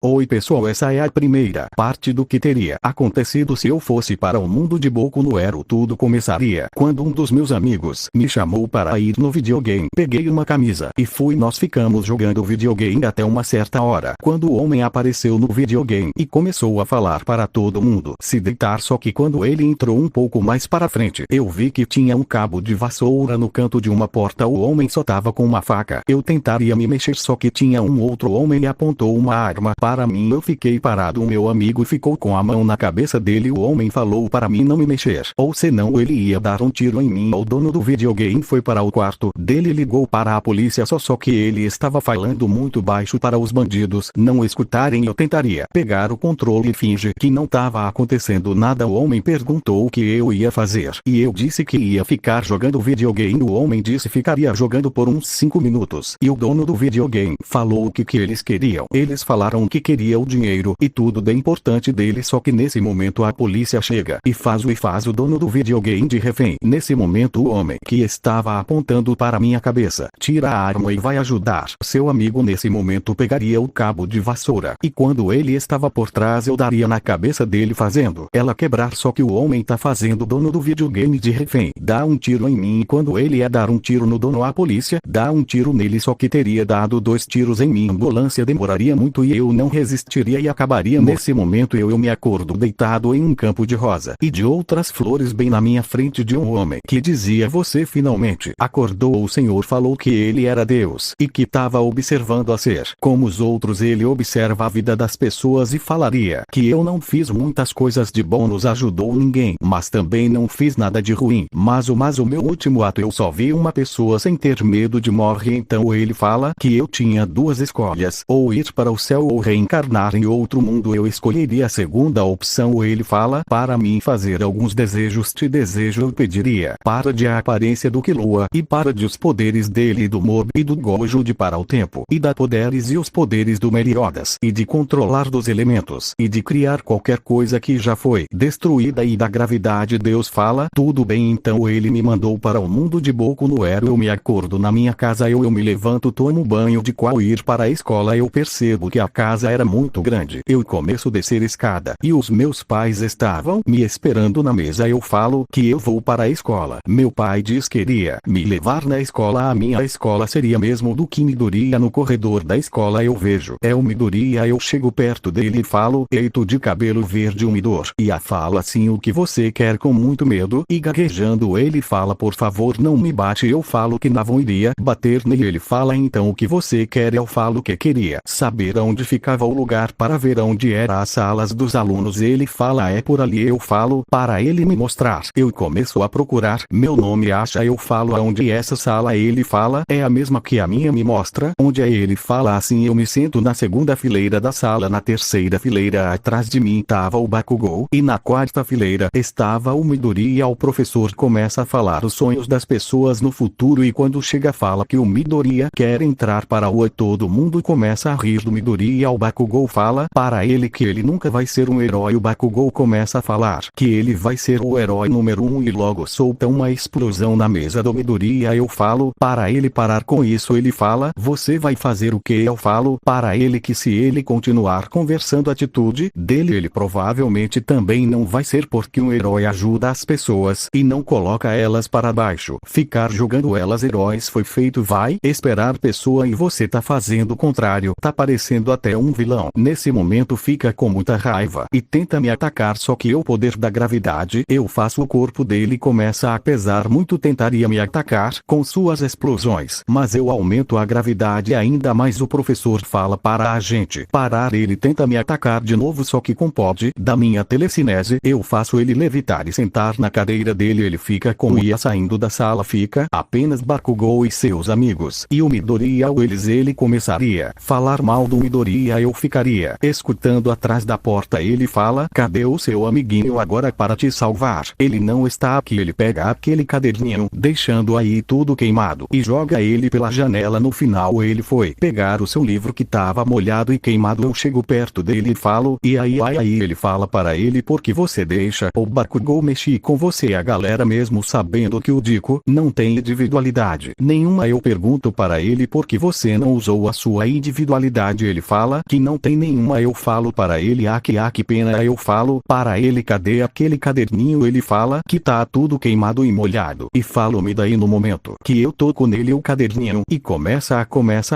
Oi pessoal, essa é a primeira parte do que teria acontecido se eu fosse para o mundo de Boku no Hero. Tudo começaria quando um dos meus amigos me chamou para ir no videogame. Peguei uma camisa e fui. Nós ficamos jogando videogame até uma certa hora, quando o homem apareceu no videogame e começou a falar para todo mundo se deitar. Só que quando ele entrou um pouco mais para frente, eu vi que tinha um cabo de vassoura no canto de uma porta. O homem só tava com uma faca. Eu tentaria me mexer, só que tinha um outro homem e apontou uma arma para mim. Eu fiquei parado. O meu amigo ficou com a mão na cabeça dele. O homem falou para mim não me mexer, ou senão ele ia dar um tiro em mim. O dono do videogame foi para o quarto dele e ligou para a polícia, só que ele estava falando muito baixo para os bandidos não escutarem. Eu tentaria pegar o controle e fingir que não estava acontecendo nada. O homem perguntou o que eu ia fazer e eu disse que ia ficar jogando videogame. O homem disse ficaria jogando por uns 5 minutos e o dono do videogame falou o que eles queriam. Eles falaram que queria o dinheiro e tudo da importante dele. Só que nesse momento a polícia chega e faz o dono do videogame de refém. Nesse momento o homem que estava apontando para minha cabeça tira a arma e vai ajudar seu amigo. Nesse momento pegaria o cabo de vassoura e quando ele estava por trás eu daria na cabeça dele fazendo ela quebrar. Só que o homem tá fazendo o dono do videogame de refém, dá um tiro em mim e quando ele ia dar um tiro no dono a polícia dá um tiro nele, só que teria dado 2 tiros em mim. A ambulância demoraria muito e eu não resistiria e acabaria. Nesse momento eu me acordo deitado em um campo de rosa e de outras flores bem na minha frente de um homem que dizia: você finalmente acordou. O Senhor falou que ele era Deus e que estava observando a ser como os outros. Ele observa a vida das pessoas e falaria que eu não fiz muitas coisas de bom, nos ajudou ninguém, mas também não fiz nada de ruim. Mas o meu último ato eu só vi uma pessoa sem ter medo de morrer. Então ele fala que eu tinha 2 escolhas, ou ir para o céu ou reencarnar em outro mundo. Eu escolheria a segunda opção. Ele fala para mim fazer alguns desejos. Te desejo, eu pediria para de a aparência do Killua e para de os poderes dele e do Mob e do Gojo, de para o tempo e da poderes e os poderes do Meliodas e de controlar dos elementos e de criar qualquer coisa que já foi destruída e da gravidade. Deus fala tudo bem. Então ele me mandou para o mundo de Boku no Hero. Eu me acordo na minha casa, eu me levanto, tomo banho de qual ir para a escola. Eu percebo que a casa era muito grande. Eu começo a descer a escada e os meus pais estavam me esperando na mesa. Eu falo que eu vou para a escola. Meu pai diz que iria me levar na escola. A minha escola seria mesmo do que Midoriya. No corredor da escola eu vejo é o Midoriya. Eu chego perto dele e falo: ei, tu de cabelo verde, o Midor. E a fala assim: o que você quer? Com muito medo e gaguejando ele fala: por favor não me bate. Eu falo que não iria bater nele. Ele fala: então o que você quer? Eu falo que queria saber onde ficava o lugar para ver onde era as salas dos alunos. Ele fala: é por ali. Eu falo para ele me mostrar. Eu começo a procurar meu nome, acha. Eu falo: aonde é essa sala? Ele fala: é a mesma que a minha. Me mostra onde é. Ele fala assim: eu me sento na segunda fileira da sala. Na terceira fileira atrás de mim estava o Bakugou e na quarta fileira estava o Midoriya. O professor começa a falar os sonhos das pessoas no futuro e quando chega fala que o Midoriya quer entrar para a rua. Todo mundo começa a rir do Midoriya. O Bakugou fala para ele que ele nunca vai ser um herói. O Bakugou começa a falar que ele vai ser o herói número 1 e logo solta uma explosão na mesa do Midoriya. Eu falo para ele parar com isso. Ele fala: você vai fazer o que? Eu falo para ele que se ele continuar conversando a atitude dele, ele provavelmente também não vai ser, porque um herói ajuda as pessoas e não coloca elas para baixo. Ficar jogando elas heróis foi feito, vai esperar pessoa e você tá fazendo o contrário, tá parecendo até um vilão. Nesse momento fica com muita raiva e tenta me atacar, só que o poder da gravidade eu faço o corpo dele começa a pesar muito. Tentaria me atacar com suas explosões, mas eu aumento a gravidade ainda mais. O professor fala para a gente parar. Ele tenta me atacar de novo, só que com pod da minha telecinese eu faço ele levitar e sentar na cadeira dele. Ele fica como ia saindo da sala, fica apenas Bakugou e seus amigos e o Midoriya. Ele começaria a falar mal do Midoriya. Eu ficaria escutando atrás da porta. Ele fala: cadê o seu amiguinho agora para te salvar? Ele não está aqui. Ele pega aquele caderninho deixando aí tudo queimado e joga ele pela janela. No final ele foi pegar o seu livro que estava molhado e queimado. Eu chego perto dele e falo: e aí? Ele fala para ele: porque você deixa o Bakugou mexer com você? A galera mesmo sabendo que o Diko não tem individualidade nenhuma. Eu pergunto para ele: por que você não usou a sua individualidade? Ele fala: que não tem nenhuma. Eu falo para ele: ah, que pena. Eu falo para ele: cadê aquele caderninho? Ele fala que tá tudo queimado e molhado. E falo-me daí no momento que eu toco nele o caderninho e começa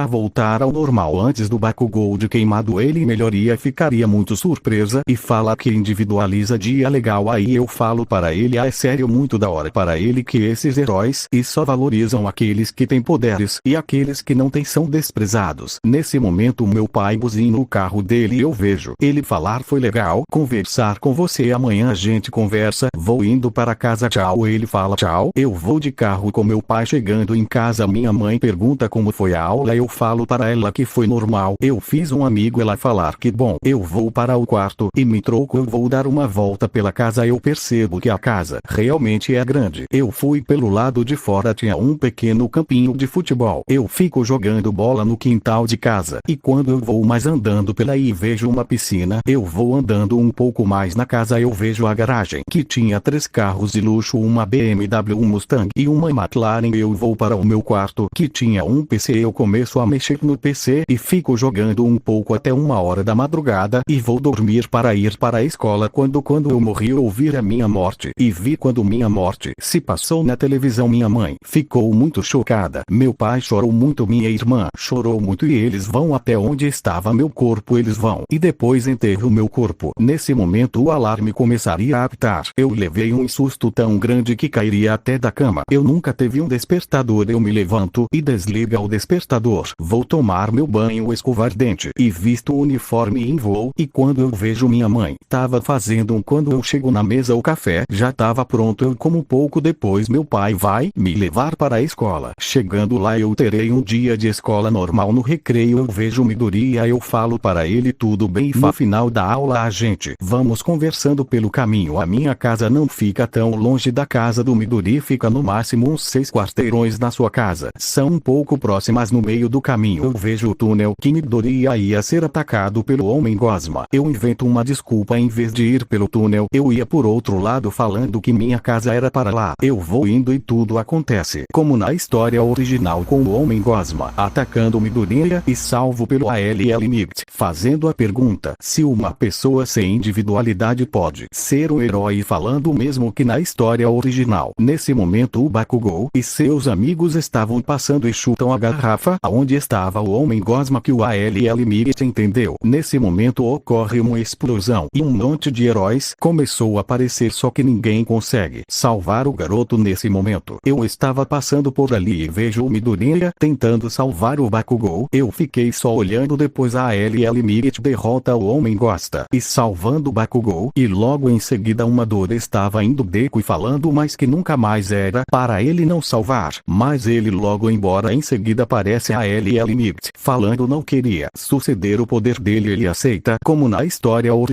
a voltar ao normal. Antes do Bakugou de queimado ele melhoria, ficaria muito surpresa e fala que individualiza dia legal. Aí eu falo para ele: ah, é sério, muito da hora. Para ele que esses heróis e só valorizam aqueles que têm poderes e aqueles que não têm são desprezados. Nesse momento meu pai buzina o carro dele e eu vejo ele falar: foi legal conversar com você, amanhã a gente conversa, vou indo para casa, tchau. Ele fala tchau. Eu vou de carro com meu pai. Chegando em casa minha mãe pergunta como foi a aula. Eu falo para ela que foi normal. Eu fiz um amigo. Ela falar que bom. Eu vou para o quarto e me troco. Eu vou dar uma volta pela casa. Eu percebo que a casa realmente é grande. Eu fui pelo lado de fora, tinha um pequeno campinho de futebol. Eu fico jogando bola no quintal de casa. E quando eu vou mais andando pela aí vejo uma piscina. Eu vou andando um pouco mais na casa. Eu vejo a garagem que tinha 3 carros de luxo, uma BMW, um Mustang e uma McLaren. Eu vou para o meu quarto que tinha um PC. Eu começo a mexer no PC e fico jogando um pouco até 1h da madrugada e vou dormir para ir para a escola. Quando eu morri eu ouvi a minha morte e vi quando minha morte se passou na televisão. Minha mãe ficou muito chocada. Meu pai chorou muito. Minha irmã chorou muito e eles vão até onde estava meu corpo. Eles vão e depois enterram meu corpo. Nesse momento o alarme começaria a apitar. Eu levei um susto tão grande que cairia até da cama. Eu nunca teve um despertador. Eu me levanto e desliga o despertador. Vou tomar meu banho, escovar dente e visto o uniforme em voo. E quando eu vejo minha mãe tava fazendo quando eu chego na mesa o café já estava pronto. Eu como pouco depois meu pai vai me levar para a escola. Chegando lá eu terei um dia de escola normal. No recreio eu vejo Midoriya. Eu falo para ele tudo bem e no final da aula a gente vamos conversando pelo caminho. A minha casa não fica tão longe da casa do Midori, fica no máximo uns 6 quarteirões da sua casa. São um pouco próximas. No meio do caminho eu vejo o túnel que Midoriya ia ser atacado pelo Homem Gosma. Eu invento uma desculpa, em vez de ir pelo túnel eu ia por outro lado falando que minha casa era para lá. Eu vou indo e tudo acontece como na história original, com o Homem Gosma atacando Midoriya e salvo pelo ALL Nipt, fazendo a pergunta se uma pessoa sem individualidade pode ser um herói, falando o mesmo que na história original. Nesse momento o Bakugou e seus amigos estavam passando e chutam a garrafa aonde estava o Homem Gosma, que o ALL Nipt entendeu. Nesse momento ocorre uma explosão e um monte de heróis começou a aparecer, só que ninguém consegue salvar o garoto. Nesse momento eu estava passando por ali e vejo o Midoriya tentando salvar o Bakugou. Eu fiquei só olhando. Depois a ALL Nipt derrota o Homem Gosta e salvando o Bakugou, e logo em seguida uma dor estava indo Deku e falando mais que nunca mais era para ele não salvar, mas ele logo embora. Em seguida aparece a ALL Nipt falando não queria suceder o poder dele. Ele aceita como na história original.